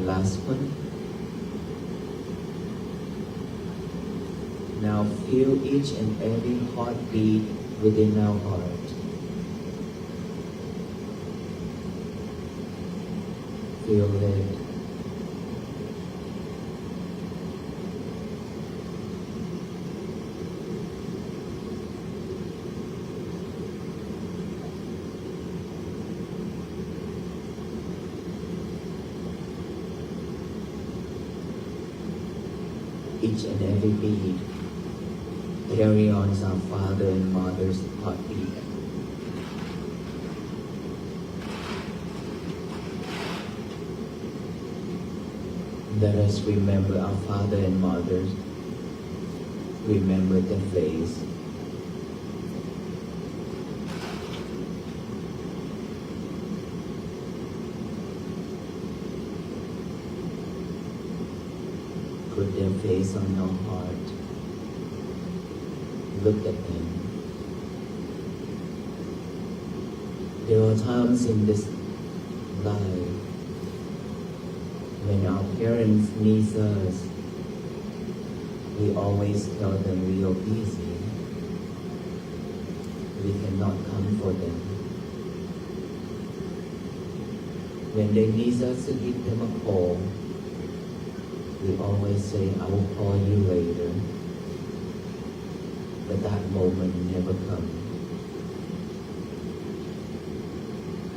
last one. Now feel each and every heartbeat within our heart. Feel it. Each and every beat carry on our father and mother's heartbeat. Let us remember our father and mothers. Remember their face. Put their face on your heart. Look at them. There are times in this life when our parents need us, we always tell them we are busy. We cannot come for them. When they need us to give them a call, we always say, I will call you later. But that moment never comes.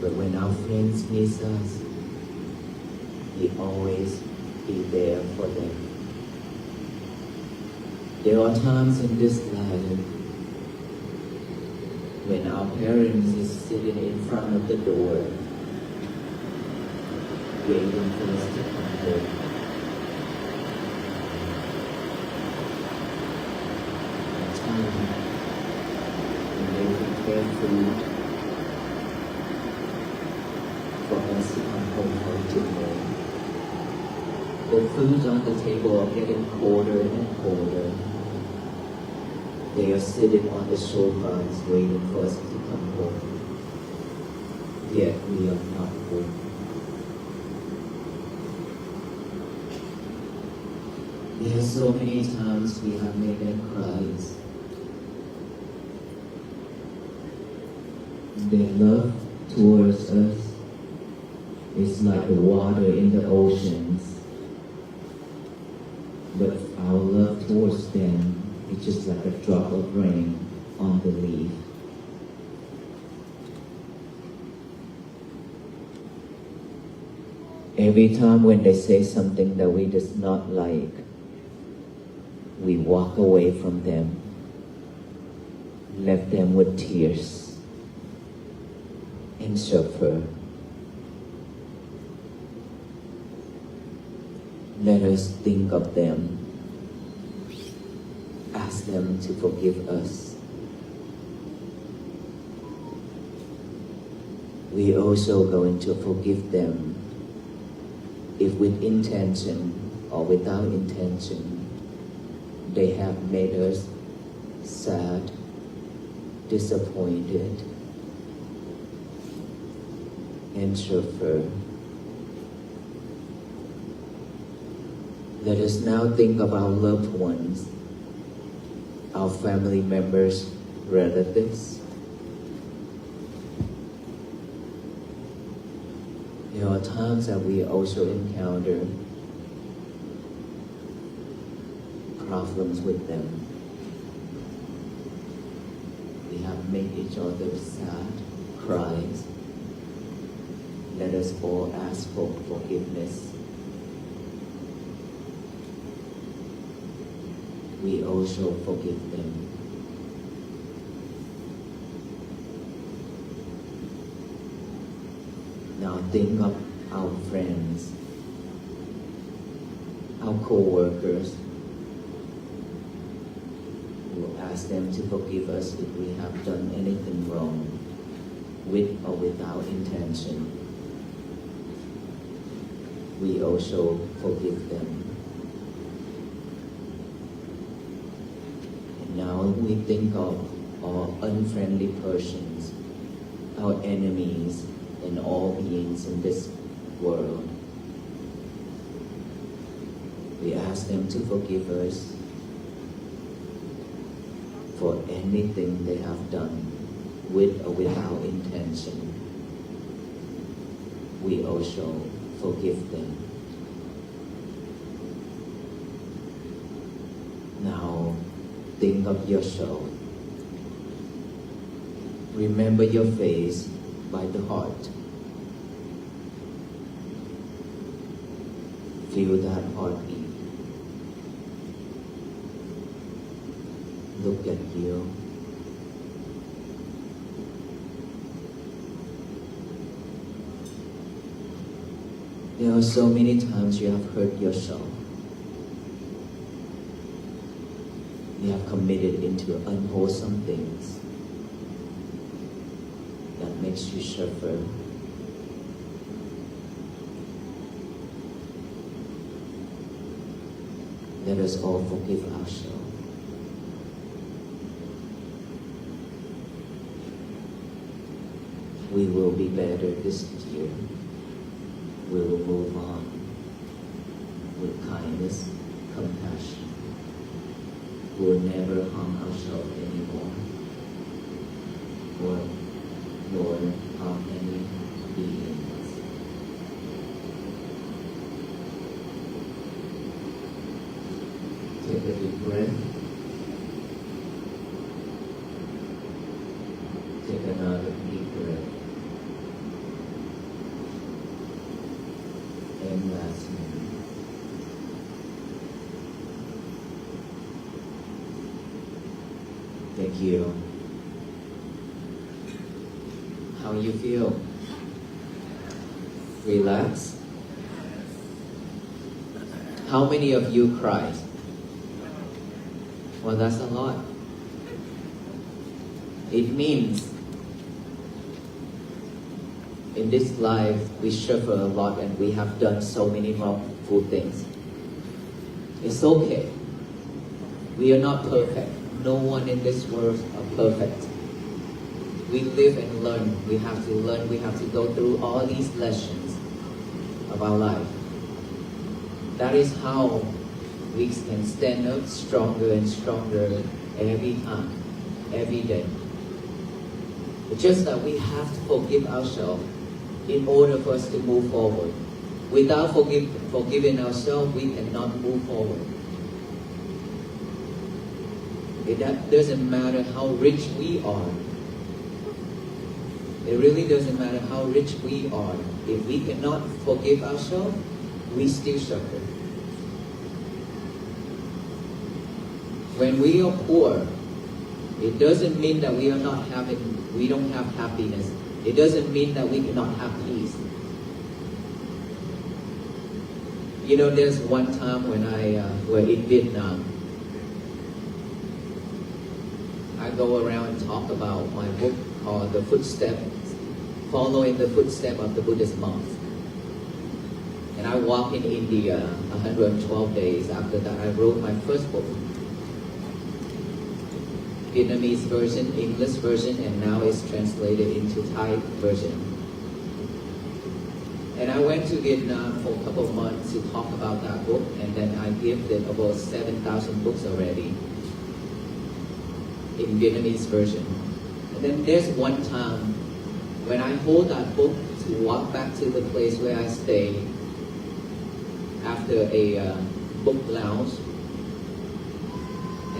But when our friends miss us, we always be there for them. There are times in this life when our parents is sitting in front of the door, waiting for us to come home. When they prepare food for us to come home for dinner. The food on the table are getting colder and colder. They are sitting on the sofas waiting for us to come home. Yet we are not home. There are so many times we have made them cry. Their love towards us is like the water in the oceans, but our love towards them is just like a drop of rain on the leaf. Every time when they say something that we does not like, we walk away from them, left them with tears and suffer. Let us think of them, ask them to forgive us. We also going to forgive them if with intention or without intention they have made us sad, disappointed, and suffer. Let us now think of our loved ones, our family members, relatives. There are times that we also encounter problems with them. We have made each other sad, cry. Let us all ask for forgiveness. We also forgive them. Now think of our friends, our co-workers. We'll ask them to forgive us if we have done anything wrong, with or without intention. We also forgive them. Now we think of our unfriendly persons, our enemies, and all beings in this world. We ask them to forgive us for anything they have done with or without intention. We also forgive them. Now, think of yourself. Remember your face by the heart. Feel that heartbeat. Look at you. There are so many times you have hurt yourself. You have committed into unwholesome things that makes you suffer. Let us all forgive ourselves. We will be better this year. We will move on with kindness, compassion. We will never harm ourselves anymore, or nor harm any beings. Take a deep breath. Take another deep breath. And lastly, thank you. How you feel? Relax? How many of you cried? Well, that's a lot. It means in this life we suffer a lot and we have done so many wrongful things. It's okay. We are not perfect. No one in this world are perfect. We live and learn. We have to learn. We have to go through all these lessons of our life. That is how we can stand up stronger and stronger every time, every day. It's just that we have to forgive ourselves in order for us to move forward. Without forgiving ourselves, we cannot move forward. It doesn't matter how rich we are. It really doesn't matter how rich we are. If we cannot forgive ourselves, we still suffer. When we are poor, it doesn't mean that we don't have happiness. It doesn't mean that we cannot have peace. You know, there's one time when I were in Vietnam. I go around and talk about my book called The Footsteps, Following the Footsteps of the Buddhist Monks. And I walked in India 112 days. After that, I wrote my first book. Vietnamese version, English version, and now it's translated into Thai version. And I went to Vietnam for a couple of months to talk about that book, and then I gifted about 7,000 books already in Vietnamese version. And then there's one time when I hold that book to walk back to the place where I stayed after a book lounge,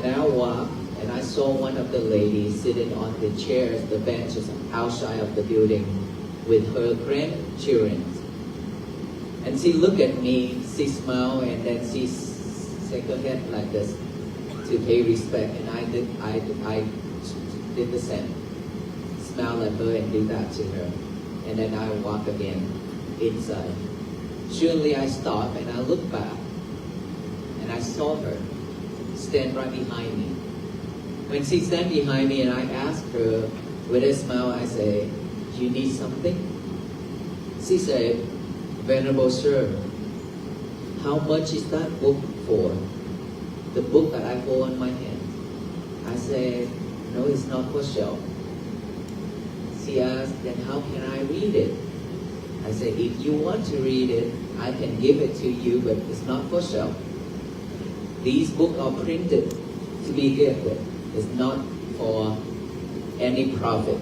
and I walked. And I saw one of the ladies sitting on the chairs, the benches outside of the building with her grandchildren. And she looked at me, she smiled, and then she shook her head like this to pay respect. And I did the same. Smile at her and do that to her. And then I walk again inside. Surely I stopped and I looked back. And I saw her stand right behind me. When she stand behind me and I asked her with a smile, I say, "Do you need something?" She said, "Venerable Sir, how much is that book for?" The book that I hold in my hand. I said, "No, it's not for sale." She asked, "Then how can I read it?" I said, "If you want to read it, I can give it to you, but it's not for sale." These books are printed to be given. It's not for any profit.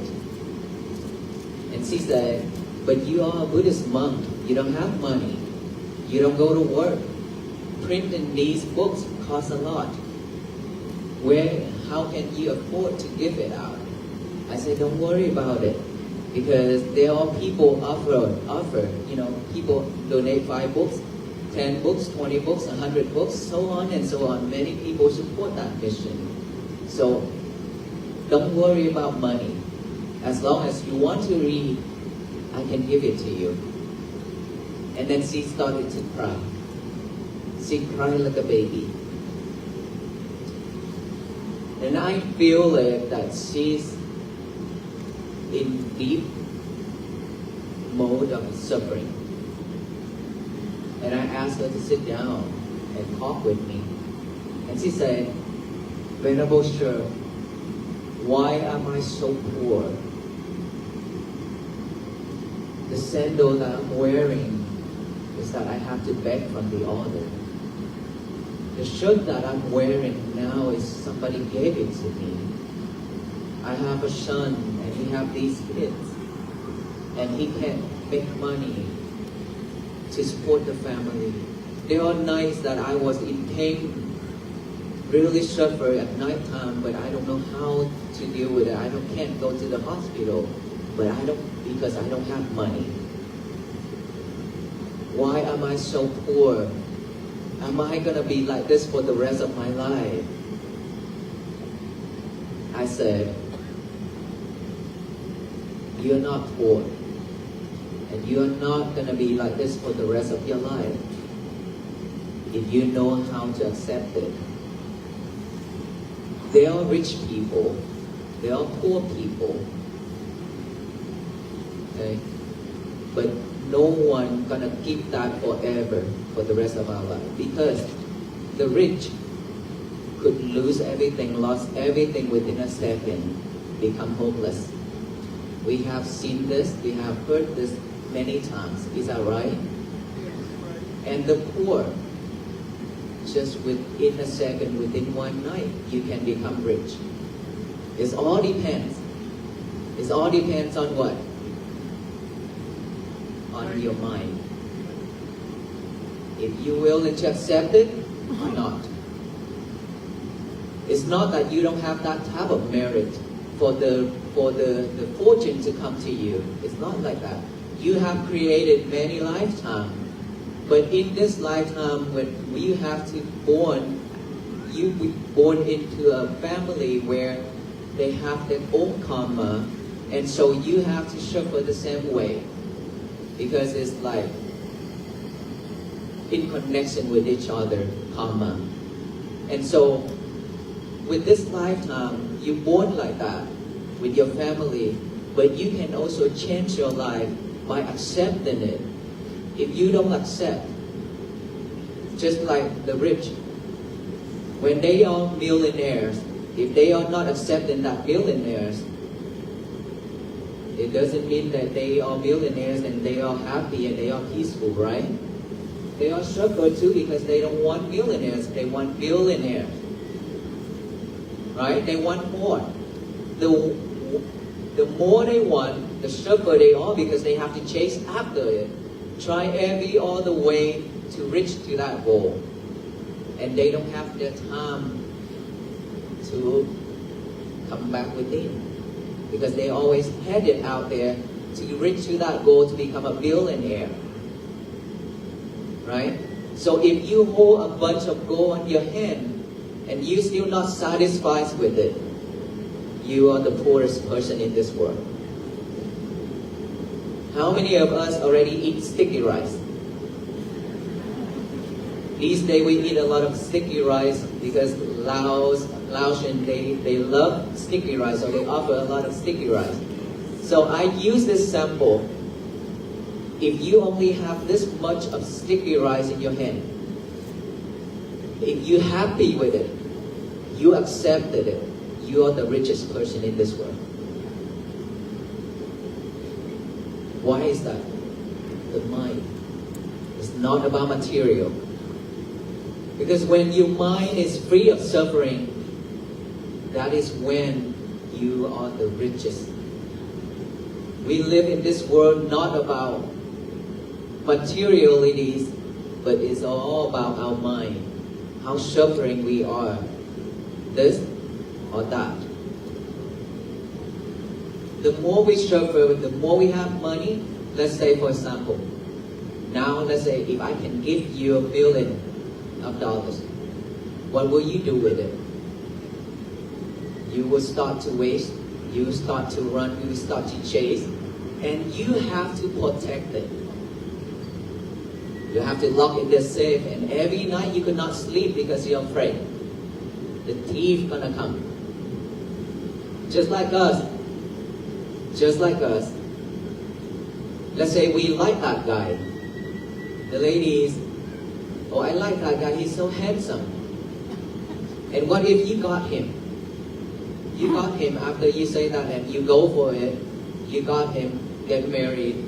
And she said, but you are a Buddhist monk. You don't have money. You don't go to work. Printing these books costs a lot. How can you afford to give it out? I said, don't worry about it. Because there are people offer, people donate 5 books, 10 books, 20 books, 100 books, so on and so on. Many people support that mission. So don't worry about money. As long as you want to read, I can give it to you. And then she started to cry. She cried like a baby. And I feel that she's in deep mode of suffering. And I asked her to sit down and talk with me. And she said, Venerable Sir, why am I so poor? The sandal that I'm wearing is that I have to beg from the order. The shirt that I'm wearing now is somebody gave it to me. I have a son and he have these kids. And he can't make money to support the family. There are nights that I was in pain, really suffer at night time, but I don't know how to deal with it. Can't go to the hospital, because I don't have money. Why am I so poor? Am I gonna be like this for the rest of my life? I said, you're not poor. And you're not gonna be like this for the rest of your life. If you know how to accept it. There are rich people. There are poor people. Okay? But no one gonna keep that forever for the rest of our life. Because the rich could lose everything, lost everything within a second, become homeless. We have seen this, we have heard this many times. Is that right? And the poor, just within a second, within one night, you can become rich. It all depends. It all depends on what? On your mind. If you're willing to accept it or not. It's not that you don't have that type of merit for the fortune to come to you. It's not like that. You have created many lifetimes. But in this lifetime, when you have to you be born into a family where they have their own karma, and so you have to suffer the same way. Because it's like in connection with each other, karma. And so, with this lifetime, you're born like that, with your family, but you can also change your life by accepting it. If you don't accept, just like the rich, when they are millionaires, if they are not accepting that millionaires, it doesn't mean that they are millionaires and they are happy and they are peaceful, right? They are struggle too because they don't want millionaires, they want billionaires. Right? They want more. The more they want, the struggle they are because they have to chase after it. Try all the way to reach to that goal. And they don't have the time to come back within. Because they always headed out there to reach to that goal to become a billionaire. Right? So if you hold a bunch of gold on your hand and you're still not satisfied with it, you are the poorest person in this world. How many of us already eat sticky rice? These days we eat a lot of sticky rice because Laotian, they love sticky rice, so they offer a lot of sticky rice. So I use this sample. If you only have this much of sticky rice in your hand, if you're happy with it, you accepted it, you are the richest person in this world. Why is that? The mind. It's not about material. Because when your mind is free of suffering, that is when you are the richest. We live in this world not about materialities, but it's all about our mind. How suffering we are. This or that. The more we suffer, the more we have money. Let's say, for example, now let's say if I can give you $1 billion, what will you do with it? You will start to waste, you will start to run, you will start to chase, and you have to protect it. You have to lock in the safe, and every night you could not sleep because you're afraid. The thief gonna come. Just like us. Just like us. Let's say we like that guy. The ladies, oh, I like that guy, he's so handsome. And what if you got him? You got him after you say that and you go for it. You got him, get married,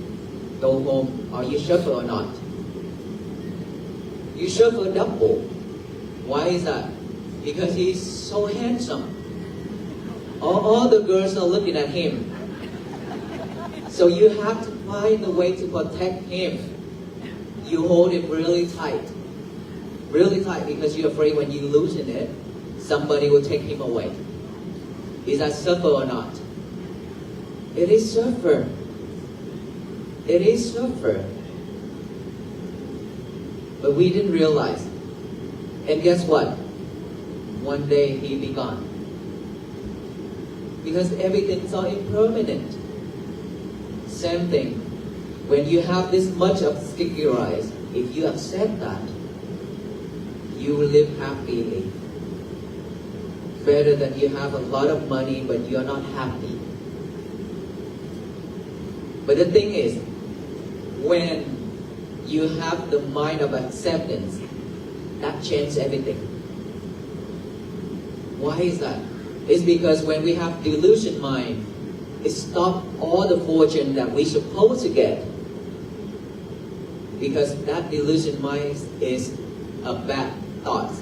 go home. Are you suffer or not? You suffer double. Why is that? Because he's so handsome. All the girls are looking at him. So you have to find a way to protect him. You hold him really tight. Really tight because you're afraid when you loosen it, somebody will take him away. Is that suffer or not? It is suffer. It is suffer. But we didn't realize. And guess what? One day he be gone. Because everything's so impermanent. Same thing. When you have this much of sticky rice, if you accept that, you will live happily. Better than you have a lot of money but you're not happy. But the thing is, when you have the mind of acceptance, that changes everything. Why is that? It's because when we have delusion mind, it stops all the fortune that we're supposed to get. Because that delusion mind is a bad thought.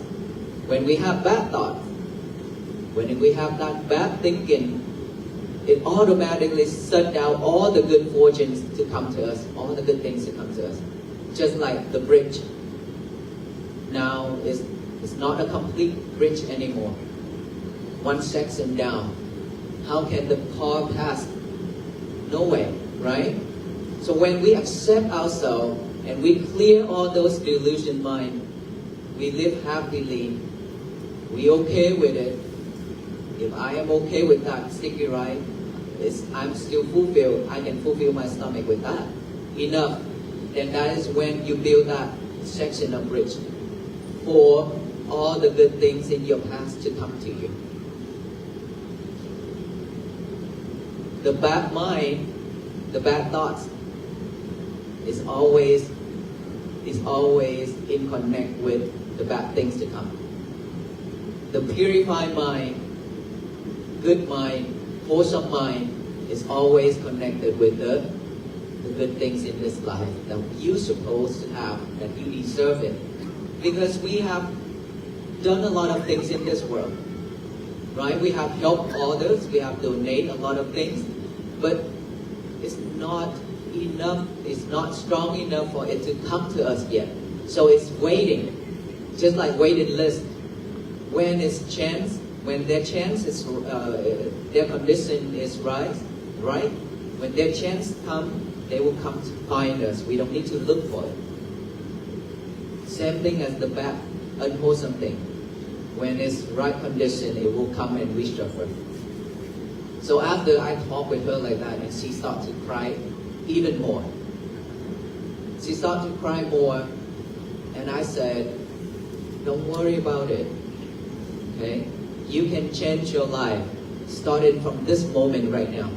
When we have bad thoughts, when we have that bad thinking, it automatically shuts down all the good fortunes to come to us, all the good things to come to us. Just like the bridge. Now it's not a complete bridge anymore. One section down. How can the car pass? No way, right? So when we accept ourselves and we clear all those delusion mind, we live happily. We okay with it. If I am okay with that sticky rice, I'm still fulfilled. I can fulfill my stomach with that. Enough. Then that is when you build that section of bridge for all the good things in your past to come to you. The bad mind, the bad thoughts, is always in connect with the bad things to come. The purified mind, good mind, wholesome mind is always connected with the good things in this life that you're supposed to have, that you deserve it. Because we have done a lot of things in this world, right? We have helped others, we have donated a lot of things, but it's not enough, it's not strong enough for it to come to us yet. So it's waiting, just like waiting list. When it's chance, when their chance is, their condition is right? When their chance comes, they will come to find us. We don't need to look for it. Same thing as the bad, unwholesome thing. When it's right condition, it will come and we suffer. So after I talk with her like that, and she started to cry even more. She started to cry more, and I said, don't worry about it. Okay? You can change your life starting from this moment right now.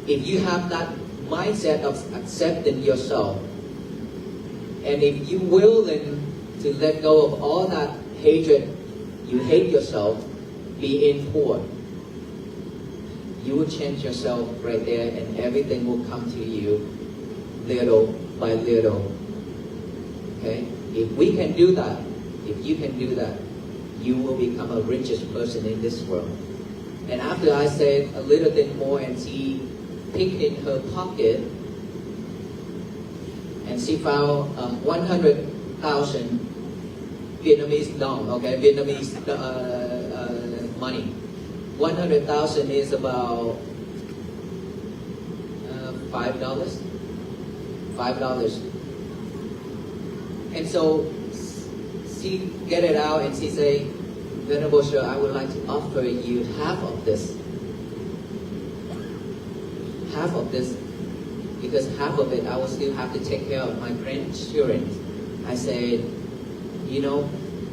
If you have that mindset of accepting yourself, and if you're willing to let go of all that hatred, you hate yourself, being poor, you will change yourself right there, and everything will come to you little by little. Okay? If we can do that, if you can do that, you will become a richest person in this world. And after I said a little bit more, and she picked in her pocket, and she found 100,000 Vietnamese dong, okay, Vietnamese money. 100,000 is about $5. $5. And so she get it out and she say, Venerable Sir, I would like to offer you half of this. Half of this, because half of it I will still have to take care of my grandchildren. I said, you know,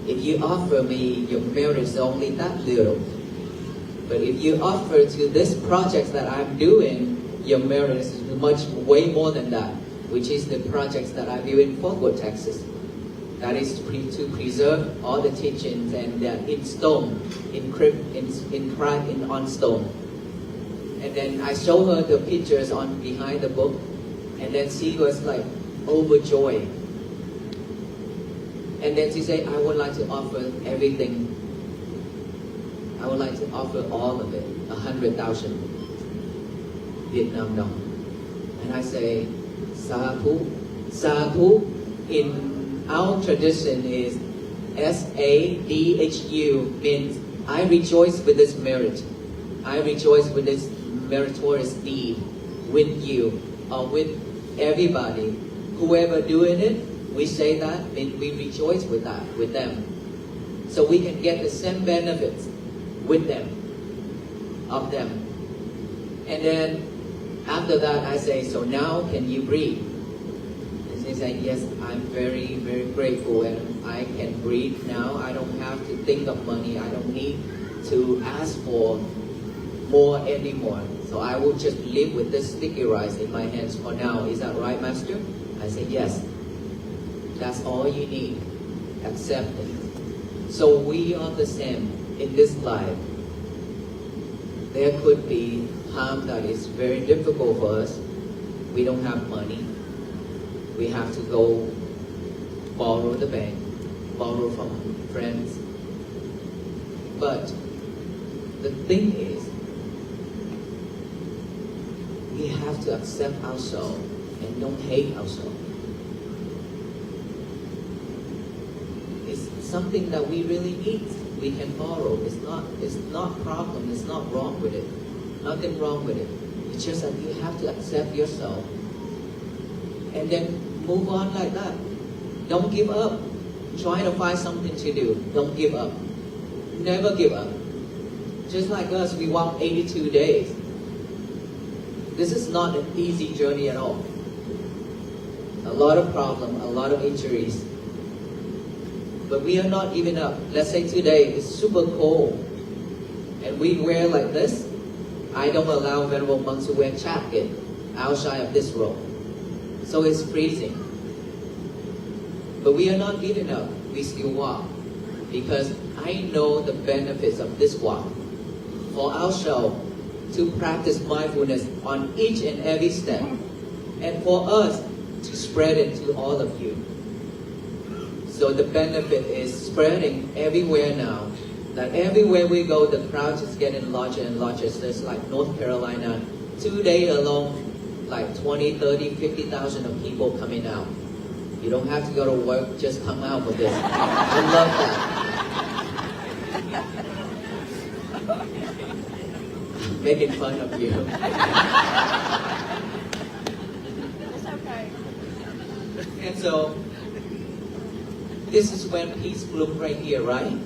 if you offer me your merit is only that little, but if you offer to this project that I'm doing, your merit is much way more than that, which is the projects that I do in Concord, Texas. That is to preserve all the teachings and they're in stone, on stone. And then I show her the pictures on behind the book, and then she was like overjoyed. And then she said, I would like to offer everything. I would like to offer all of it, 100,000 Vietnam dong. And I say, Sadhu, Sadhu in our tradition is S-A-D-H-U, means I rejoice with this merit. I rejoice with this meritorious deed with you or with everybody. Whoever doing it, we say that, means we rejoice with that, with them. So we can get the same benefits with them, of them. And then after that I say, so now can you breathe? And she said, yes, I'm very, very grateful and I can breathe now. I don't have to think of money. I don't need to ask for more anymore. So I will just live with this sticky rice in my hands for now. Is that right, Master? I said, yes. That's all you need. Accept it. So we are the same in this life. There could be time that is very difficult for us. We don't have money. We have to go borrow the bank, borrow from friends. But the thing is, we have to accept ourselves and don't hate ourselves. It's something that we really need. We can borrow. It's not problem. It's not wrong with it. Nothing wrong with it. It's just that you have to accept yourself and then move on like that. Don't give up. Try to find something to do. Don't give up. Never give up. Just like us, we walk 82 days. This is not an easy journey at all. A lot of problems, a lot of injuries. But we are not giving up. Let's say today it's super cold and we wear like this. I don't allow venerable monks to wear jacket outside of this room. So it's freezing. But we are not giving up. We still walk. Because I know the benefits of this walk. For ourselves to practice mindfulness on each and every step. And for us to spread it to all of you. So the benefit is spreading everywhere now. That everywhere we go, the crowd is getting larger and larger. So it's like North Carolina, 2 days alone, like 20, 30, 50,000 of people coming out. You don't have to go to work, just come out with this. I love that. Making fun of you. It's okay. And so, this is when peace blooms right here, right?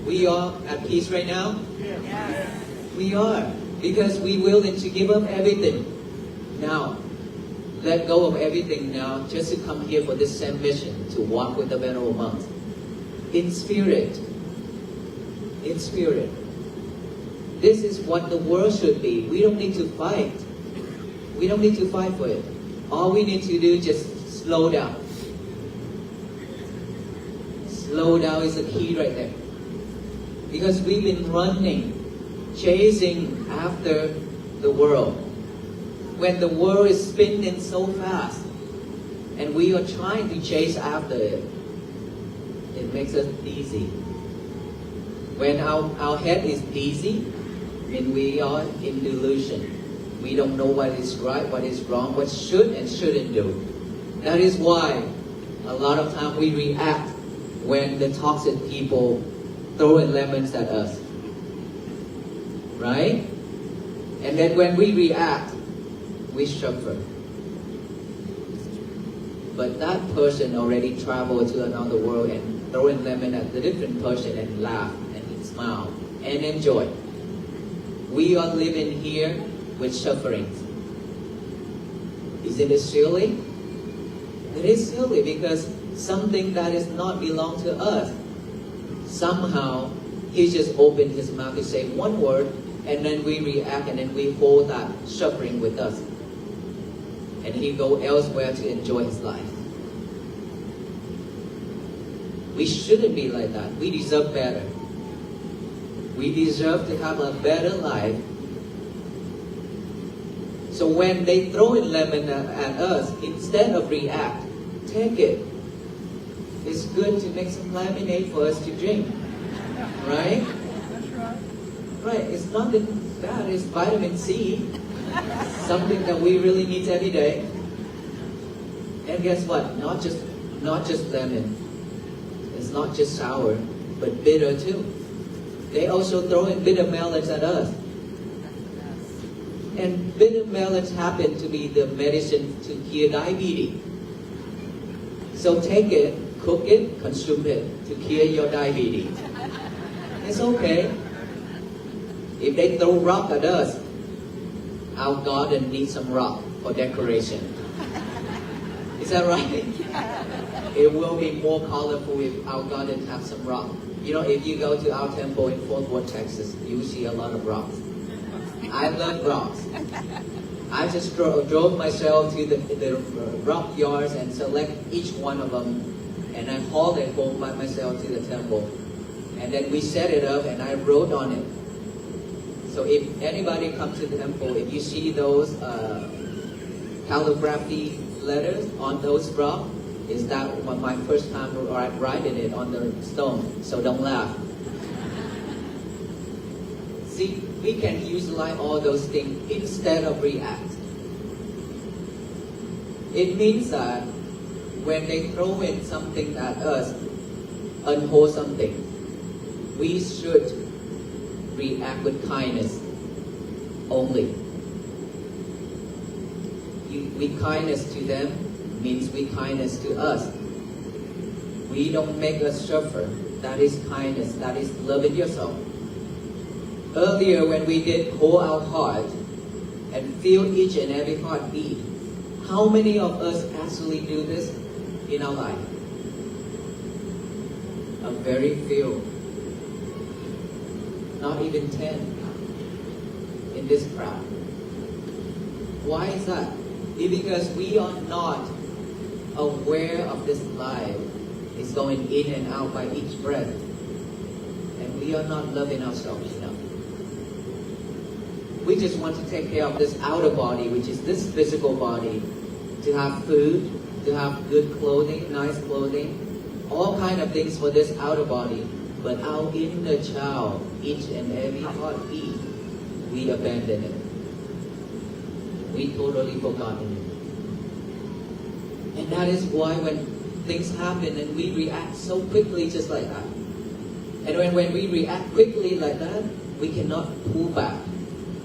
We are at peace right now? Yes. We are. Because we willing to give up everything. Now, let go of everything now just to come here for this same mission, to walk with the venerable monks. In spirit. In spirit. This is what the world should be. We don't need to fight. We don't need to fight for it. All we need to do is just slow down. Slow down is the key right there. Because we've been running, chasing after the world. When the world is spinning so fast, and we are trying to chase after it, It makes us dizzy. When our head is dizzy, then we are in delusion. We don't know what is right, what is wrong, what should and shouldn't do. That is why a lot of time we react when the toxic people throw lemons at us. Right? And then when we react, we suffer. But that person already traveled to another world and throwing lemon at the different person and laugh and smile and enjoy. We are living here with suffering. Isn't it silly? It is silly because something that is not belong to us, somehow he just opened his mouth to say one word, and then we react and then we hold that suffering with us. And he go elsewhere to enjoy his life. We shouldn't be like that. We deserve better. We deserve to have a better life. So when they throw in lemon at us, instead of react, take it. It's good to make some lemonade for us to drink. Right? That's right. Right, it's nothing bad, it's vitamin C. Something that we really need every day. And guess what? Not just lemon. It's not just sour, but bitter too. They also throw in bitter melons at us. And bitter melons happen to be the medicine to cure diabetes. So take it, cook it, consume it to cure your diabetes. It's okay. If they throw rock at us, our garden needs some rock for decoration. Is that right? It will be more colorful if our garden has some rock. You know, if you go to our temple in Fort Worth, Texas, you see a lot of rocks. I love rocks. I just drove myself to the rock yards and select each one of them, and I hauled it home by myself to the temple. And then we set it up and I wrote on it. So if anybody comes to the temple, if you see those calligraphy letters on those rocks, is that my first time writing it on the stone. So don't laugh. See, we can utilize all those things instead of react. It means that when they throw in something at us, unwholesome thing, we should react with kindness only. We kindness to them means we kindness to us. We don't make us suffer. That is kindness. That is loving yourself. Earlier when we did hold our heart and feel each and every heartbeat, how many of us actually do this in our life? A very few. Not even 10 in this crowd. Why is that? It's because we are not aware of this life is going in and out by each breath. And we are not loving ourselves enough. We just want to take care of this outer body, which is this physical body, to have food, to have good clothing, nice clothing, all kind of things for this outer body. But our inner child, each and every heartbeat, we abandon it. We totally forgotten it. And that is why when things happen and we react so quickly just like that. And when we react quickly like that, we cannot pull back.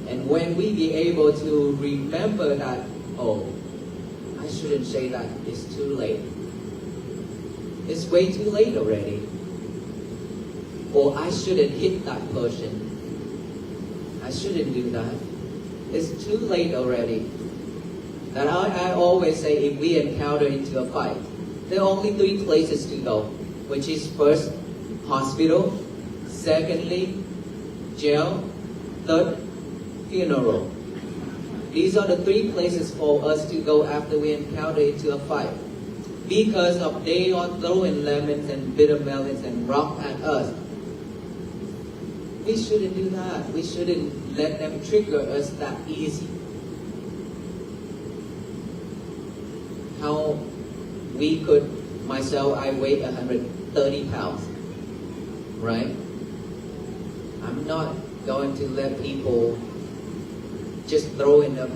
And when we be able to remember that, oh, I shouldn't say that, it's too late. It's way too late already. Or I shouldn't hit that person. I shouldn't do that. It's too late already. And I always say if we encounter into a fight, there are only 3 places to go, which is first, hospital, secondly, jail, third, funeral. These are the 3 places for us to go after we encounter into a fight. Because of they are throwing lemons and bitter melons and rock at us. We shouldn't do that. We shouldn't let them trigger us that easy. How we could, myself, I weigh 30 pounds, right? I'm not going to let people just throw in a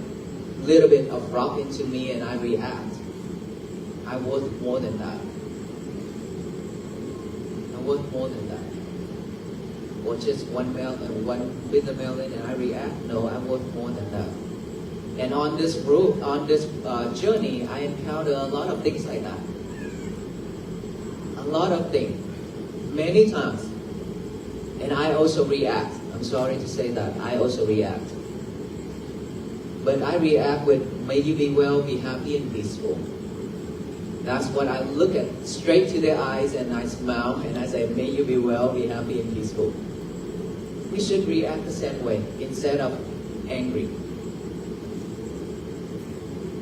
little bit of rock into me and I react. I worth more than that. I worth more than that. Or just one bitter melon and I react. No, I worth more than that. And on this road, on this journey, I encounter a lot of things like that. A lot of things, many times. And I also react. I'm sorry to say that, I also react. But I react with, may you be well, be happy and peaceful. That's what I look at, straight to their eyes, and I smile and I say, may you be well, be happy and peaceful. We should react the same way, instead of angry.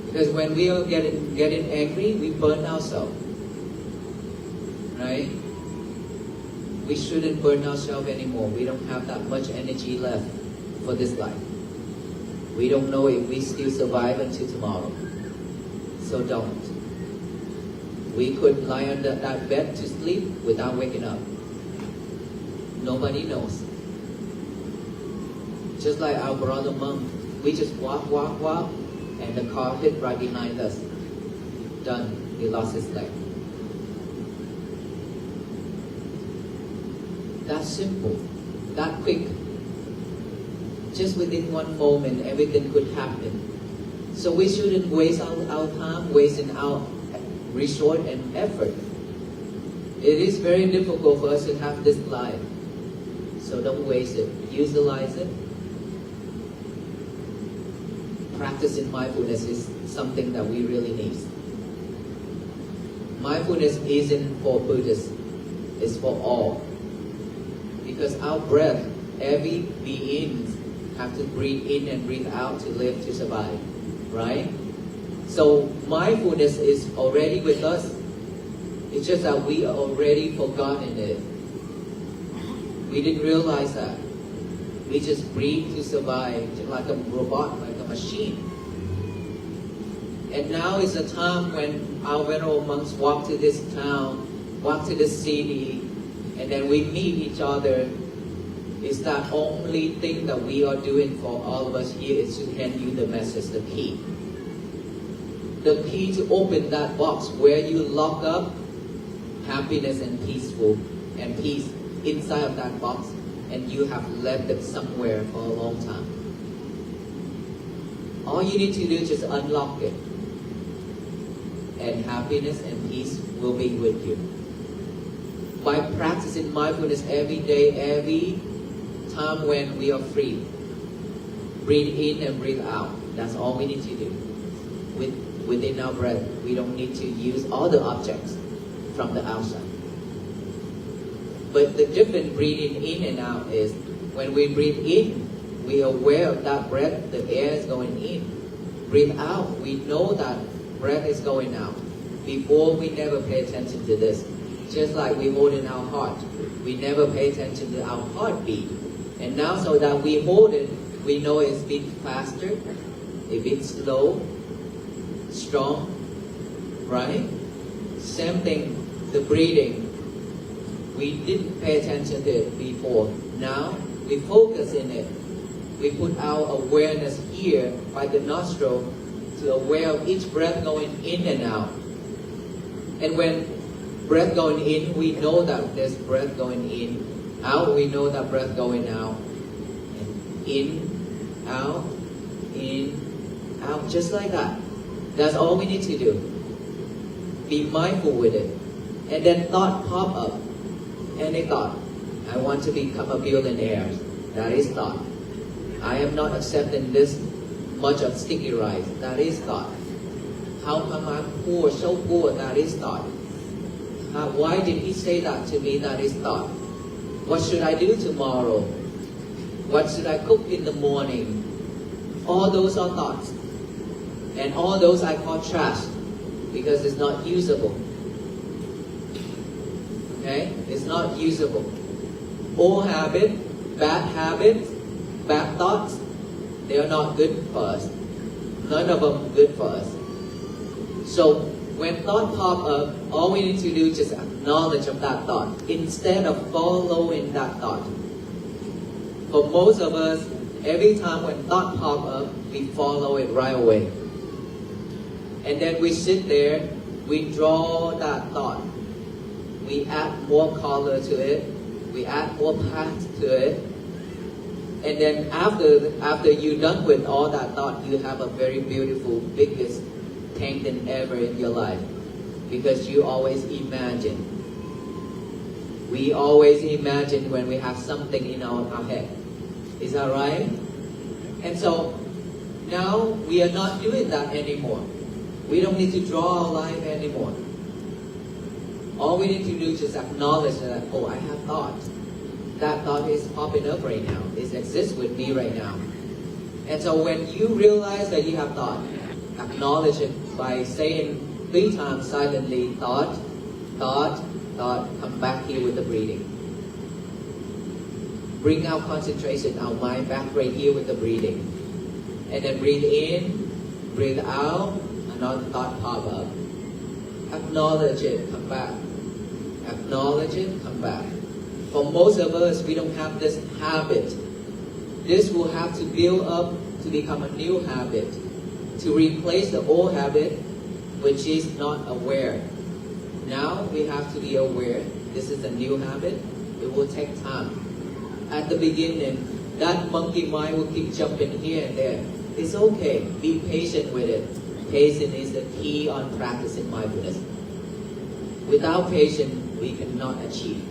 Because when we are getting angry, we burn ourselves. Right? We shouldn't burn ourselves anymore. We don't have that much energy left for this life. We don't know if we still survive until tomorrow. So don't. We could lie on that bed to sleep without waking up. Nobody knows. Just like our brother monk, we just walk, and the car hit right behind us. Done. He lost his leg. That simple, that quick. Just within one moment, everything could happen. So we shouldn't waste our time, wasting our resource and effort. It is very difficult for us to have this life. So don't waste it. Utilize it. Practicing mindfulness is something that we really need. Mindfulness isn't for Buddhists. It's for all. Because our breath, every being have to breathe in and breathe out to live, to survive, right? So mindfulness is already with us. It's just that we are already forgotten it. We didn't realize that. We just breathe to survive, just like a robot, like a machine. And now is the time when our venerable monks walk to this town, walk to this city, and then we meet each other. It's that only thing that we are doing for all of us here is to hand you the message, the key. The key to open that box where you lock up happiness and peace inside of that box, and you have left it somewhere for a long time. All you need to do is just unlock it, and happiness and peace will be with you. By practicing mindfulness every day, every time when we are free, breathe in and breathe out. That's all we need to do. Within our breath, we don't need to use all the objects from the outside. But the difference breathing in and out is when we breathe in, we are aware of that breath, the air is going in. Breathe out, we know that breath is going out. Before, we never pay attention to this. Just like we hold in our heart, we never pay attention to our heartbeat. And now, so that we hold it, we know it's beat faster, a bit slow, strong, right? Same thing, the breathing. We didn't pay attention to it before. Now, we focus in it. We put our awareness here by the nostril to aware of each breath going in and out. And when breath going in, we know that there's breath going in. Out, we know that breath going out. And in, out, just like that. That's all we need to do. Be mindful with it. And then thought pop up. Any thought. I want to become a billionaire. That is thought. I am not accepting this much of sticky rice. That is thought. How come I'm poor, so poor? That is thought. Why did he say that to me? That is thought. What should I do tomorrow? What should I cook in the morning? All those are thoughts. And all those I call trash because it's not usable. Okay? It's not usable. Old habits, bad thoughts, they are not good for us. None of them good for us. So when thought pop up, all we need to do is just acknowledge of that thought instead of following that thought. For most of us, every time when thought pop up, we follow it right away. And then we sit there, we draw that thought. We add more color to it, we add more path to it. And then after you're done with all that thought, you have a very beautiful, biggest tank than ever in your life. Because you always imagine. We always imagine when we have something in our head. Is that right? And so now we are not doing that anymore. We don't need to draw our life anymore. All we need to do is just acknowledge that, oh, I have thought. That thought is popping up right now. It exists with me right now. And so when you realize that you have thought, acknowledge it by saying 3 times silently, thought, thought, thought, come back here with the breathing. Bring our concentration, our mind back right here with the breathing. And then breathe in, breathe out, another thought pop up. Acknowledge it, come back. Acknowledge it, come back. For most of us, we don't have this habit. This will have to build up to become a new habit, to replace the old habit, which is not aware. Now we have to be aware. This is a new habit. It will take time. At the beginning, that monkey mind will keep jumping here and there. It's okay. Be patient with it. Patience is the key on practicing mindfulness. Without patience, we cannot achieve.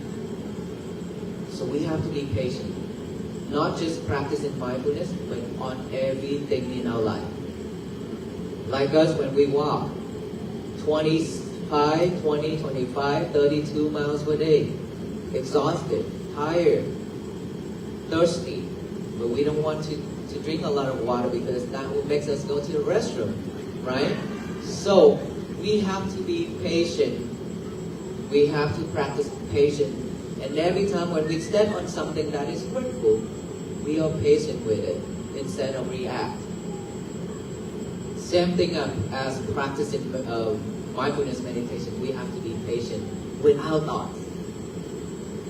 So we have to be patient. Not just practicing mindfulness, but on everything in our life. Like us when we walk, 25, 20, 25, 32 miles per day. Exhausted, tired, thirsty. But we don't want to drink a lot of water because that will make us go to the restroom, right? So we have to be patient. We have to practice patience. And every time when we step on something that is hurtful, we are patient with it instead of react. Same thing as practicing mindfulness meditation. We have to be patient with our thoughts.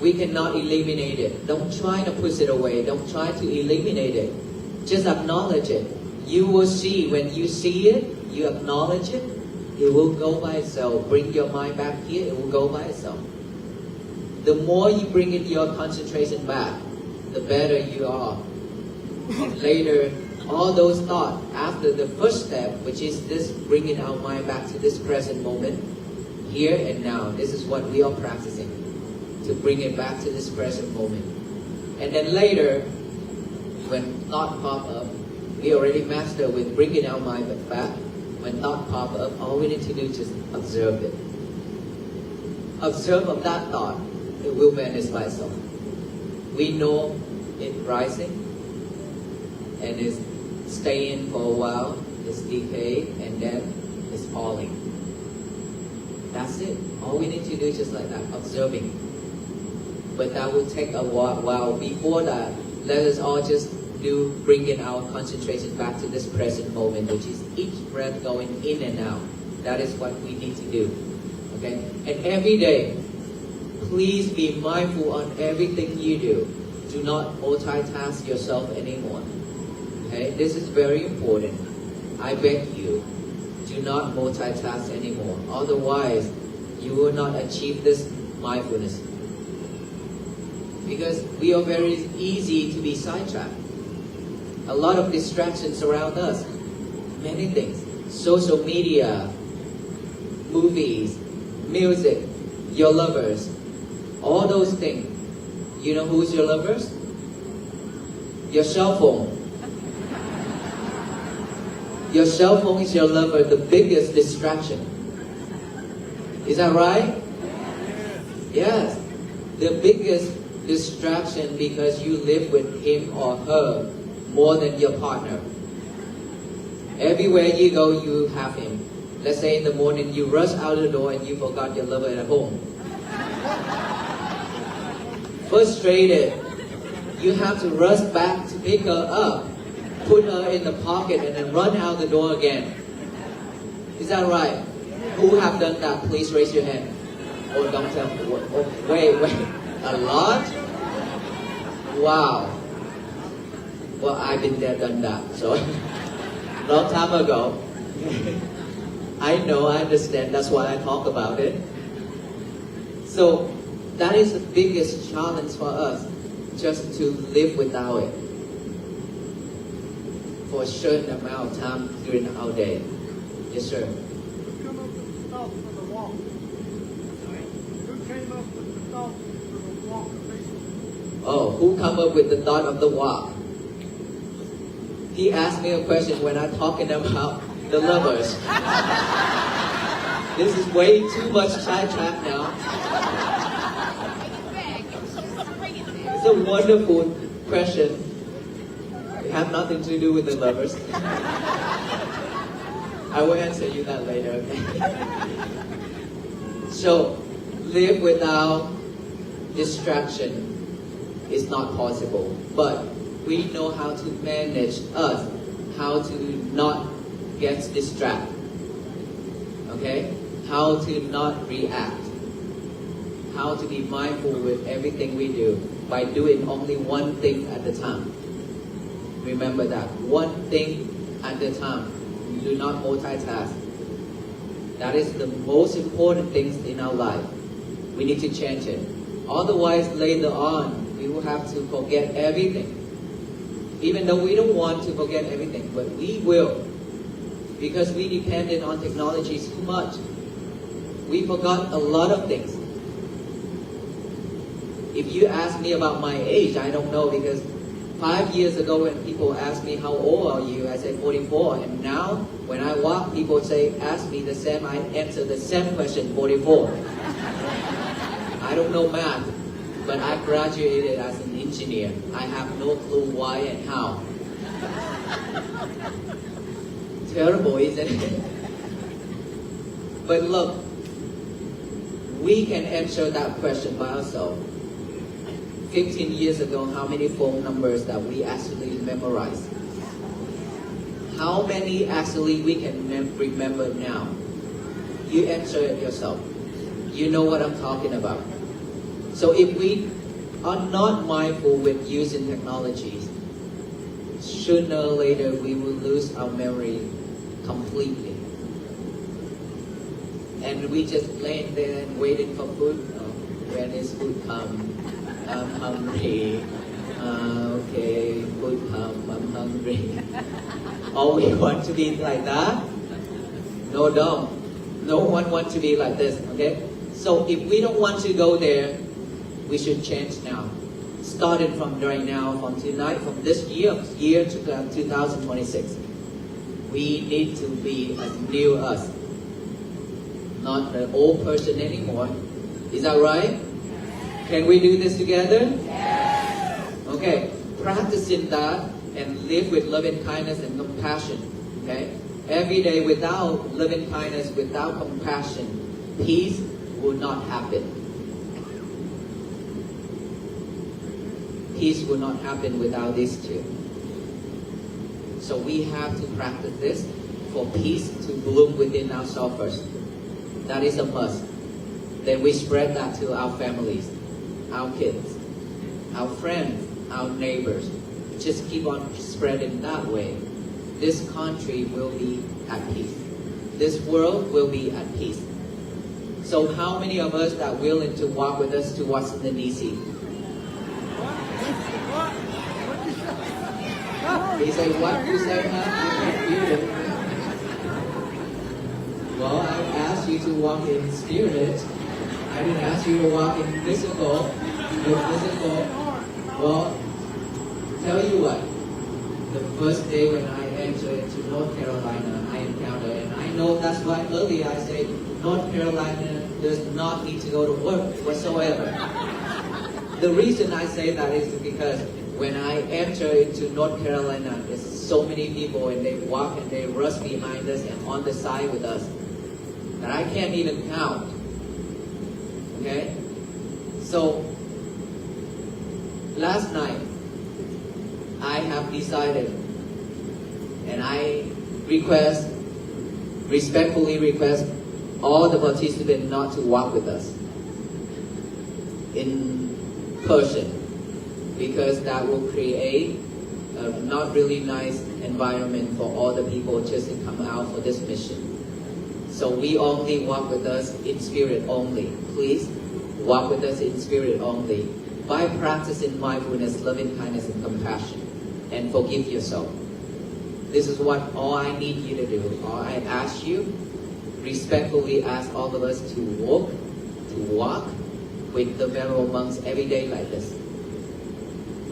We cannot eliminate it. Don't try to push it away. Don't try to eliminate it. Just acknowledge it. You will see, when you see it, you acknowledge it, it will go by itself. Bring your mind back here, it will go by itself. The more you bring in your concentration back, the better you are. And later, all those thoughts, after the first step, which is this bringing our mind back to this present moment, here and now, this is what we are practicing, to bring it back to this present moment. And then later, when thought pop up, we already master with bringing our mind back. When thought pop up, all we need to do is just observe it. Observe of that thought. It will vanish by itself. We know it rising and it's staying for a while, it's decay, and then it's falling. That's it. All we need to do is just like that, observing. But that will take a while. Before that, let us all just bringing our concentration back to this present moment, which is each breath going in and out. That is what we need to do. Okay? And every day, please be mindful on everything you do. Do not multitask yourself anymore. Okay? This is very important. I beg you, do not multitask anymore. Otherwise, you will not achieve this mindfulness. Because we are very easy to be sidetracked. A lot of distractions around us. Many things. Social media, movies, music, your lovers. All those things. You know who's your lovers? Your cell phone. Your cell phone is your lover, the biggest distraction. Is that right? Yes. The biggest distraction because you live with him or her more than your partner. Everywhere you go, you have him. Let's say in the morning, you rush out the door and you forgot your lover at home. Frustrated. You have to rush back to pick her up, put her in the pocket, and then run out the door again. Is that right? Who have done that? Please raise your hand. Oh, don't tell me. Oh, wait. A lot? Wow. Well, I've been there, done that. So, long time ago. I know, I understand. That's why I talk about it. So, that is the biggest challenge for us, just to live without it for a certain amount of time during our day. Yes, sir. Who come up with the thought for the walk? Sorry. Who came up with the thought for the walk of Facebook? Oh, who come up with the thought of the walk? He asked me a question when I'm talking about the lovers. This is way too much sidetrack now. Bring it back. Bring it back. It's a wonderful question. It have nothing to do with the lovers. I will answer you that later. So, live without distraction is not possible. But we know how to manage us, how to not get distracted. Okay? How to not react. How to be mindful with everything we do by doing only one thing at a time. Remember that. One thing at a time. Do not multitask. That is the most important things in our life. We need to change it. Otherwise, later on, we will have to forget everything. Even though we don't want to forget everything, but we will. Because we depended on technology too much. We forgot a lot of things. If you ask me about my age, I don't know, because 5 years ago when people asked me how old are you, I said 44. And now when I walk, people ask me the same, I answer the same question, 44. I don't know math, but I graduated as an engineer. I have no clue why and how. Terrible, isn't it? But look, we can answer that question by ourselves. 15 years ago, how many phone numbers that we actually memorized? How many actually we can remember now? You answer it yourself. You know what I'm talking about. So if we are not mindful with using technologies, sooner or later we will lose our memory completely. And we just laying there and waiting for food. Oh, when is food come? I'm hungry. Okay, food come. I'm hungry. Oh, we want to be like that? No, don't. No one wants to be like this, okay? So if we don't want to go there, we should change now. Starting from right now, from tonight, from this year to 2026. We need to be a new us. Not the old person anymore. Is that right? Can we do this together? Yes. Okay, practicing that and live with loving kindness and compassion. Okay? Every day without loving kindness, without compassion, peace will not happen. Peace will not happen without these two. So we have to practice this for peace to bloom within ourselves first. That is a must. Then we spread that to our families, our kids, our friends, our neighbors. Just keep on spreading that way. This country will be at peace. This world will be at peace. So how many of us are willing to walk with us to Washington, D.C.? He said, what you say, huh? Well, I asked you to walk in spirit. I didn't ask you to walk in physical. Your physical. Well, tell you what. The first day when I entered into North Carolina, I encountered, and I know that's why earlier I said North Carolina does not need to go to work whatsoever. The reason I say that is because when I enter into North Carolina, there's so many people and they walk and they rush behind us and on the side with us that I can't even count. Okay? So, last night, I have decided and I respectfully request all the participants not to walk with us in person, because that will create a not really nice environment for all the people just to come out for this mission. So we only walk with us in spirit only. Please walk with us in spirit only by practicing mindfulness, loving kindness, and compassion, and forgive yourself. This is what all I need you to do. All I ask you, respectfully ask all of us to walk with the venerable monks every day like this.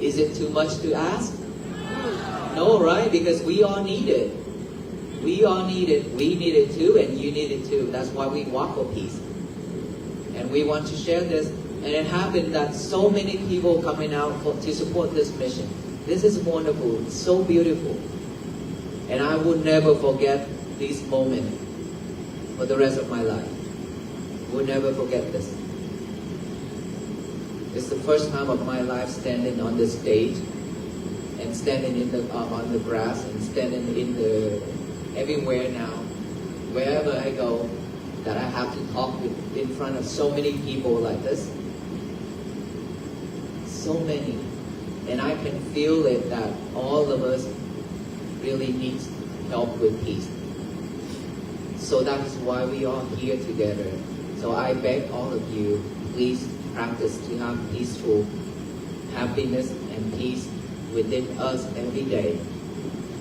Is it too much to ask? No, right? Because we all need it. We all need it. We need it too, and you need it too. That's why we walk for peace. And we want to share this. And it happened that so many people coming out to support this mission. This is wonderful. It's so beautiful. And I will never forget this moment for the rest of my life. Will never forget this. It's the first time of my life standing on the stage and standing in the on the grass and standing in the everywhere now, wherever I go, that I have to talk in front of so many people like this. So many. And I can feel it that all of us really need help with peace. So that is why we are here together. So I beg all of you, please practice to have peaceful happiness and peace within us every day.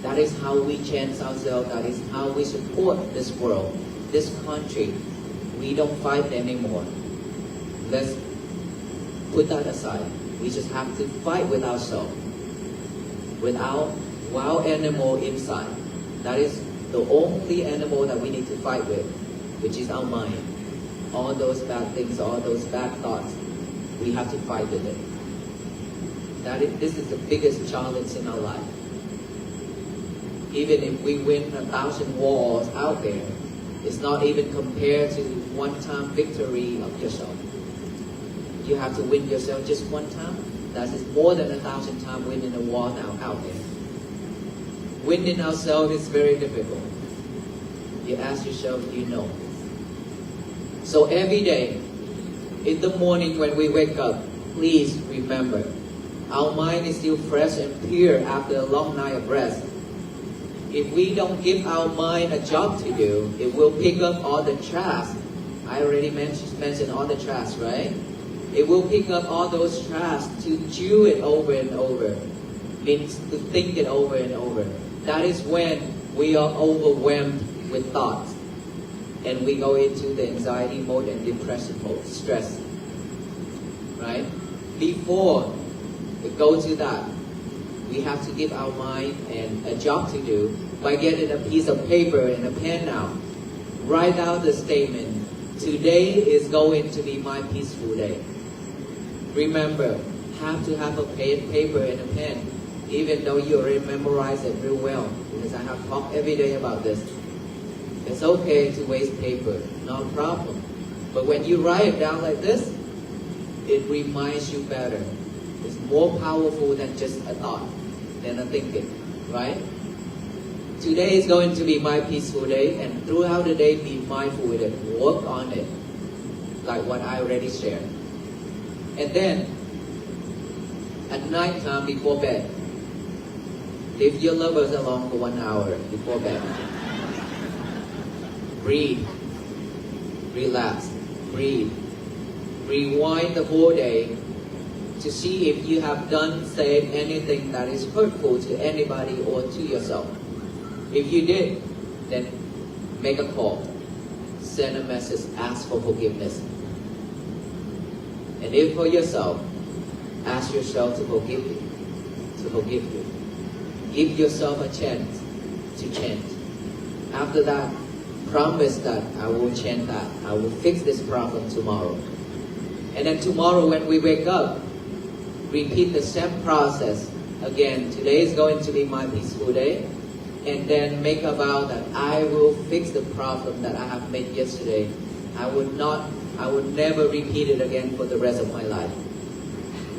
That is how we chant ourselves. That is how we support this world, this country. We don't fight anymore. Let's put that aside. We just have to fight with ourselves, with our wild animal inside. That is the only animal that we need to fight with, which is our mind. All those bad things, all those bad thoughts, we have to fight with it. This is the biggest challenge in our life. Even if we win 1,000 wars out there, it's not even compared to one-time victory of yourself. You have to win yourself just one time. That is more than 1,000 times winning a war now out there. Winning ourselves is very difficult. You ask yourself, you know. So every day, in the morning when we wake up, please remember, our mind is still fresh and pure after a long night of rest. If we don't give our mind a job to do, it will pick up all the trash. I already mentioned all the trash, right? It will pick up all those trash to chew it over and over. Means to think it over and over. That is when we are overwhelmed with thoughts. And we go into the anxiety mode and depression mode, stress. Right? Before we go to that, we have to give our mind a job to do by getting a piece of paper and a pen now. Write out the statement, today is going to be my peaceful day. Remember, have to have a paper and a pen, even though you already memorized it real well, because I have talked every day about this. It's okay to waste paper, no problem. But when you write it down like this, it reminds you better. It's more powerful than just a thought, than a thinking, right? Today is going to be my peaceful day, and throughout the day, be mindful with it. Work on it, like what I already shared. And then, at night time before bed, leave your lovers alone for 1 hour before bed. Breathe. Relax. Breathe. Rewind the whole day to see if you have done, said anything that is hurtful to anybody or to yourself. If you did, then make a call. Send a message. Ask for forgiveness. And if for yourself, ask yourself to forgive you. To forgive you. Give yourself a chance to chant. After that, promise that I will chant that. I will fix this problem tomorrow. And then tomorrow when we wake up, repeat the same process. Again, today is going to be my peaceful day. And then make a vow that I will fix the problem that I have made yesterday. I would never repeat it again for the rest of my life.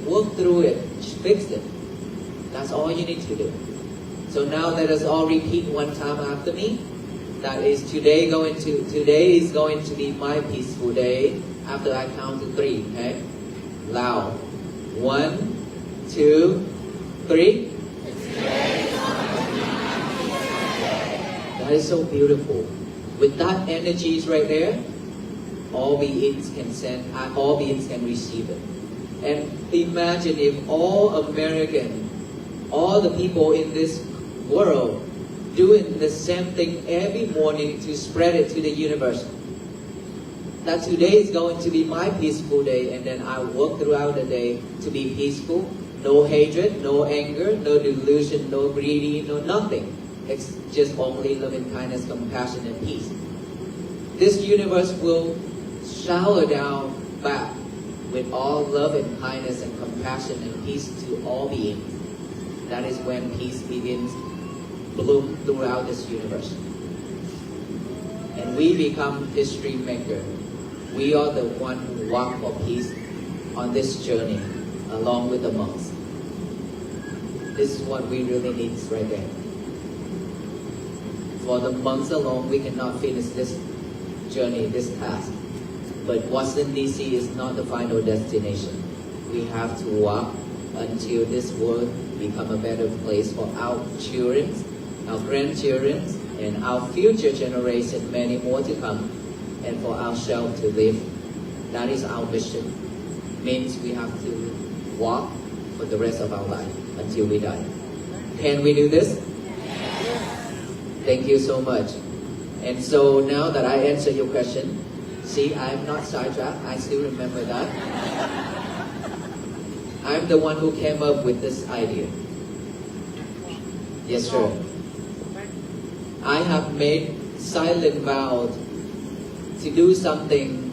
Work through it, fix it. That's all you need to do. So now let us all repeat one time after me. That is today is going to be my peaceful day after I count to 3, okay? Loud. 1, 2, 3. That is so beautiful. With that energies right there, all beings can send, all beings can receive it. And imagine if all American, all the people in this world doing the same thing every morning to spread it to the universe. That today is going to be my peaceful day, and then I work throughout the day to be peaceful. No hatred, no anger, no delusion, no greedy, no nothing. It's just only loving kindness, compassion, and peace. This universe will shower down back with all love and kindness and compassion and peace to all beings. That is when peace begins bloom throughout this universe. And we become history maker. We are the one who walk for peace on this journey along with the monks. This is what we really need right there. For the monks alone, we cannot finish this journey, this task. But Washington DC is not the final destination. We have to walk until this world become a better place for our children, our grandchildren, and our future generation, many more to come, and for ourselves to live. That is our mission. Means we have to walk for the rest of our life until we die. Can we do this? Thank you so much. And so now that I answered your question, see, I'm not sidetracked. I still remember that. I'm the one who came up with this idea. Yes, sir. I have made silent vows to do something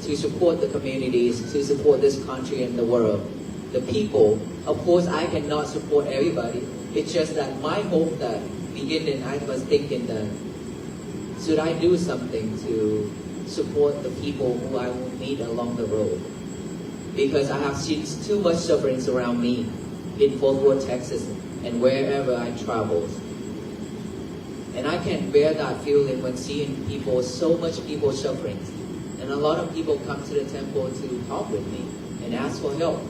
to support the communities, to support this country and the world. The people, of course, I cannot support everybody. It's just that my hope that beginning, I was thinking that should I do something to support the people who I will meet along the road? Because I have seen too much suffering around me in Fort Worth, Texas, and wherever I travel. And I can bear that feeling when seeing people, so much people suffering. And a lot of people come to the temple to talk with me and ask for help.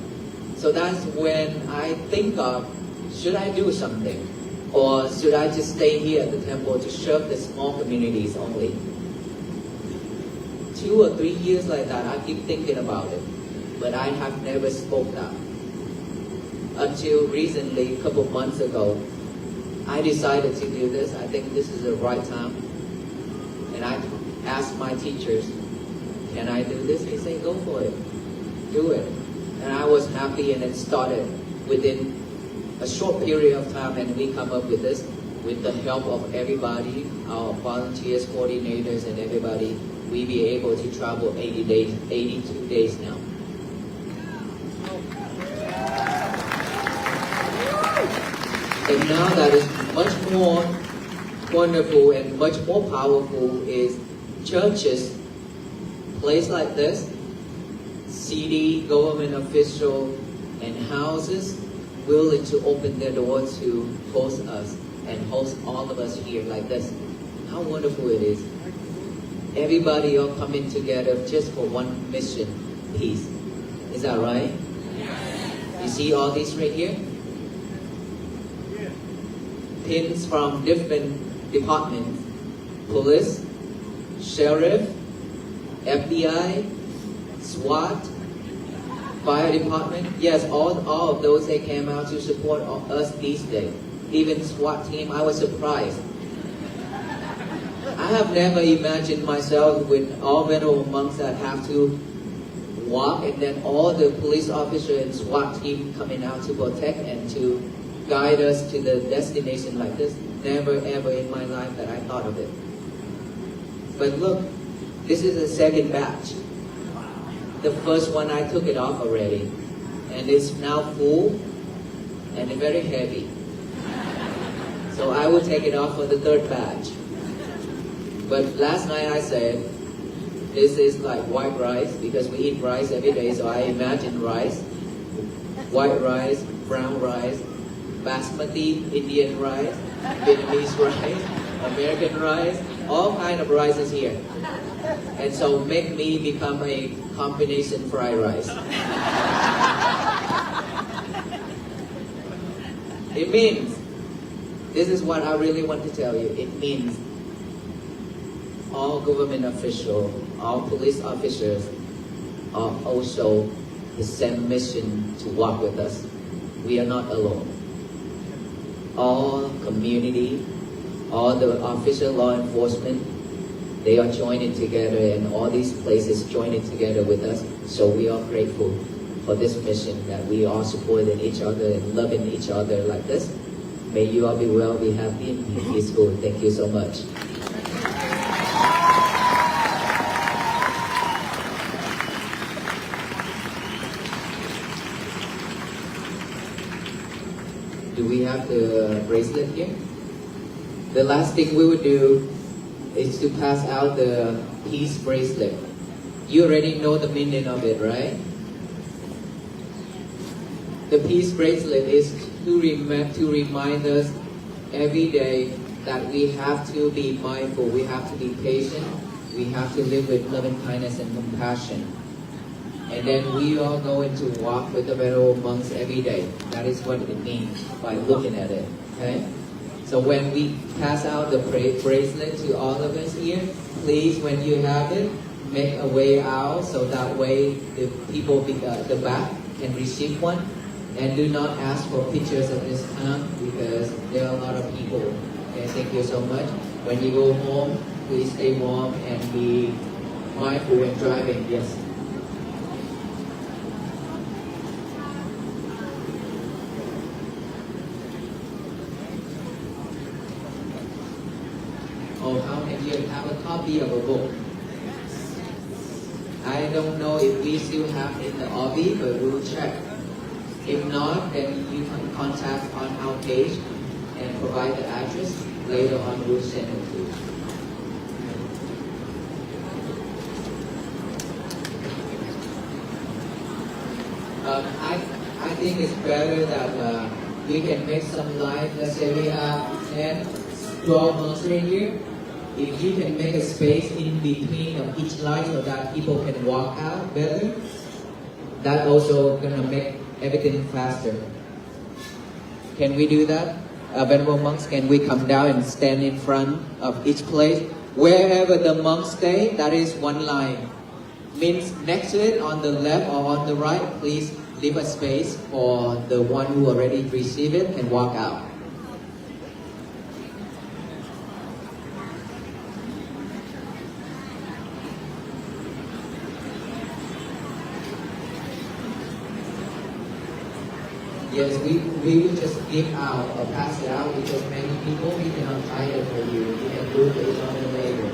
So that's when I think of, should I do something? Or should I just stay here at the temple to serve the small communities only? 2 or 3 years like that, I keep thinking about it. But I have never spoke that. Until recently, a couple months ago, I decided to do this. I think this is the right time. And I asked my teachers, can I do this? They say, go for it. Do it. And I was happy, and it started within a short period of time, and we come up with this with the help of everybody, our volunteers, coordinators, and everybody. We be able to travel 82 days now. And now that is much more wonderful and much more powerful is churches, place like this, city, government official, and houses willing to open their door to host us and host all of us here like this. How wonderful it is. Everybody all coming together just for one mission, peace. Is that right? You see all these right here? Pins from different departments. Police, sheriff, FBI, SWAT, fire department. Yes, all of those, they came out to support us these days. Even SWAT team, I was surprised. I have never imagined myself with all venerable monks that have to walk, and then all the police officers and SWAT team coming out to protect and to guide us to the destination like this. Never ever in my life that I thought of it. But look, this is the second batch. The first one, I took it off already, and it's now full and very heavy. So I will take it off for the third batch. But last night I said, this is like white rice, because we eat rice every day, so I imagine rice, white rice, brown rice, basmati, Indian rice, Vietnamese rice, American rice, all kind of rices here. And so make me become a combination fried rice. It means, this is what I really want to tell you. It means all government officials, all police officers are also the same mission to walk with us. We are not alone. All community, all the official law enforcement, they are joining together, and all these places joining together with us. So we are grateful for this mission, that we are supporting each other and loving each other like this. May you all be well, be happy, and be peaceful. Thank you so much. Do we have the bracelet here? The last thing we would do is to pass out the peace bracelet. You already know the meaning of it, right? The peace bracelet is to remind us every day that we have to be mindful, we have to be patient, we have to live with loving kindness and compassion. And then we are going to walk with the venerable monks every day. That is what it means by looking at it. Okay? So when we pass out the bracelet to all of us here, please, when you have it, make a way out so that way the people at the back can receive one. And do not ask for pictures at this time because there are a lot of people. Okay, thank you so much. When you go home, please stay warm and be mindful when driving. Yes. Oh, how many of you have a copy of a book? I don't know if we still have in the lobby, but we'll check. If not, then you can contact on our page and provide the address. Later on, we'll send it to you. I think it's better that we can make some light. Let's say we have 10, 12 months right here. If you can make a space in between of each line so that people can walk out better, that also gonna make everything faster. Can we do that? Venerable monks, can we come down and stand in front of each place? Wherever the monks stay, that is one line. Means next to it, on the left or on the right, please leave a space for the one who already received it and walk out. Yes, we will just give out or pass it out because many people, we cannot hide it for you. You can do it on the later.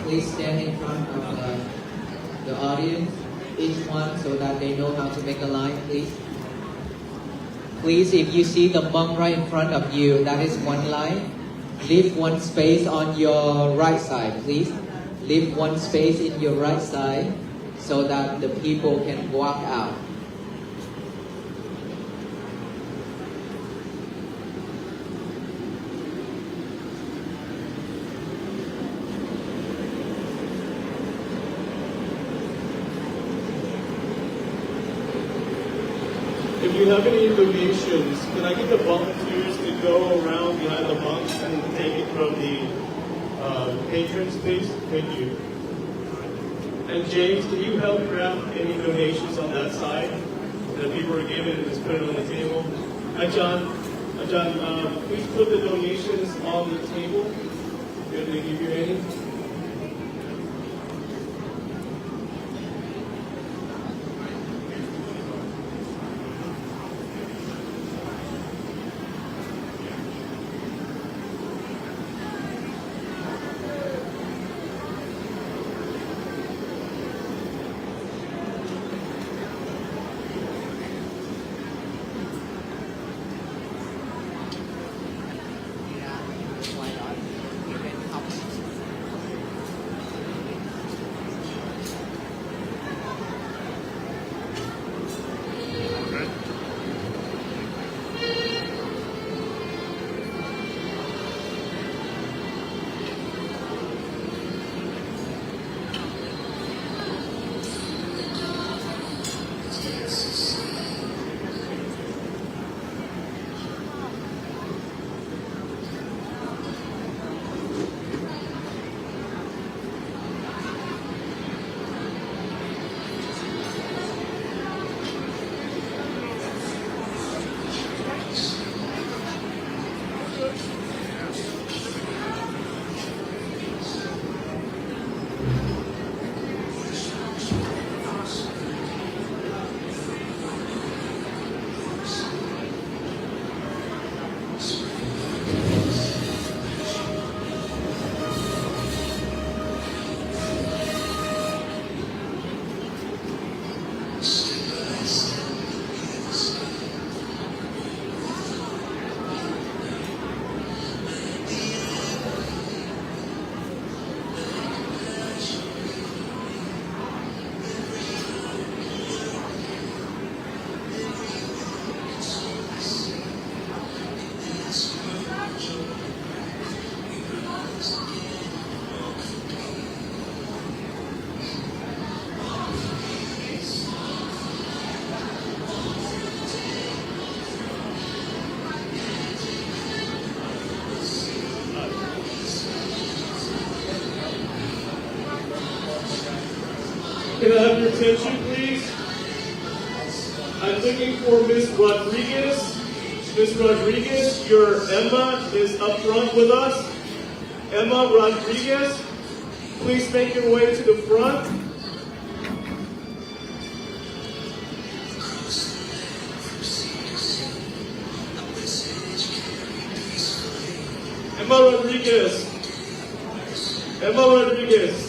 Please stand in front of the audience, each one, so that they know how to make a line, please. Please, if you see the monk right in front of you, that is one line. Leave one space on your right side, please. Leave one space in your right side so that the people can walk out. If you have any donations, can I get the volunteers to go around behind the monks and take it from the patrons, please? Thank you. And James, can you help grab any donations on that side that people are giving and just put it on the table? John, please put the donations on the table if they give you any. Can I have your attention, please? I'm looking for Miss Rodriguez. Miss Rodriguez, your Emma is up front with us. Emma Rodriguez, please make your way to the front. Emma Rodriguez. Emma Rodriguez.